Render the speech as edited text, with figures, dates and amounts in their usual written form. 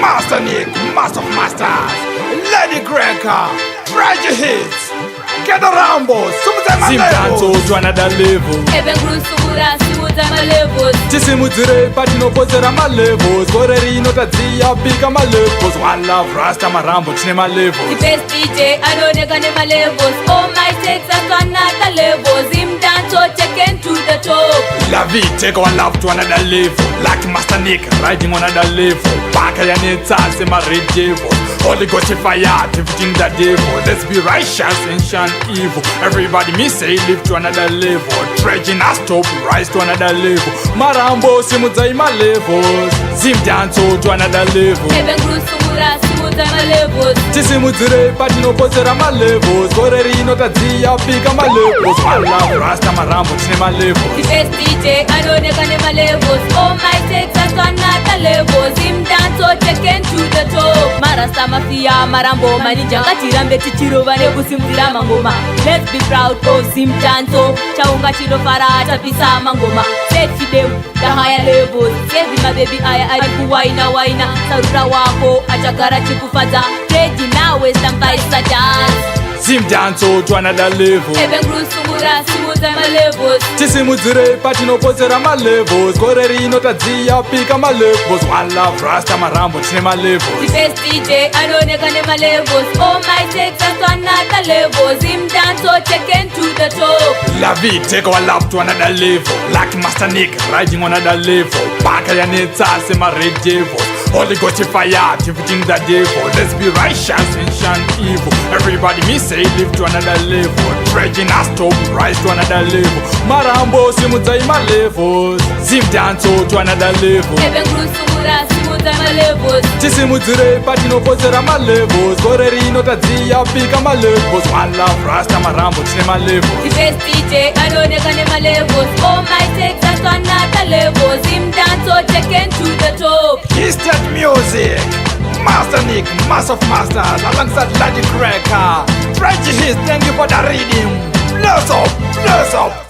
Master Nick, Master of Masters, Lady Cracker, Fragile Hits, Get a Rambo, Simtanzo to another level. Even Grusura, Simuta Malevos. Tisimuzire, Patino Posera Malevos, Gorerino Tazia, Pika Malevos, One Love, Rasta Marambo, Cinema The Levos. best DJ, I don't know Malevos. Oh my Texas, another levels. Him dance or taken to the top. La vie, take one love to another level. Like Master Nick, riding on another level. Baka Yanita, Sema Rejevo. Holy Ghost fire, defeating the devil. Let's be righteous and shun evil. Everybody me say live to another level. Dredging us top, rise to another level. Marambo, Simuzai my levels. Simtanzo to another level. Even Grusura, Simuta Malevos. Tisimuzire, Patino Posera my levels. Gorerino Tazia, Pika my levels. One love, Rasta Marambo, Cinema The Levos. best DJ, I don't know Malevos. Oh my Texas, another levels. Him dance or taken to the top. Marasta Mafia, Marambo, Manijanga, Tirambe, Tichirova, Nebusimura Mangoma. Let's be proud of Simtanzo. Chaunga Chilo Farata, Pisa Mangoma. Set them the higher levels. Save my baby, I Kuwaina, Waina, Sarura Wako, Achakara Chikufaza. Ready now, Western Paisa dance. Simtanzo to another level. Even Grusura, Simuta Malevos. Tisimuzire, Patino Posera my levels. Gorerino Tazia, Pika my levels. One love, Rasta Marambo, Cinema The Levos. best DJ, I don't know levels. Oh my Texas, another levels. Him dance or taken to the top. La vie, take our love to another level. Like Master Nick, riding on another level. Baka Yanita, Sema Rejevo. Holy Ghost fire, defeating the devil. Let's be righteous and shun evil. Everybody me say live to another level. Dredging us top, rise to another level. Marambo, Simuzai my levels. Simtanzo to another level. Even Grusura, Simuta Malevos. Tisimuzire, Patino Posera my levels. Gorerino Tazia, Pika my levels. One love, Rasta Marambo, Cinema The Levos. best DJ, I don't know levels. Oh my Texas, another levels. Him dance or taken to the top. Instant Music, Master Nick, Master of Masters, alongside Lady Cracker, Fragile Hits, thank you for the reading. Bless up, bless up.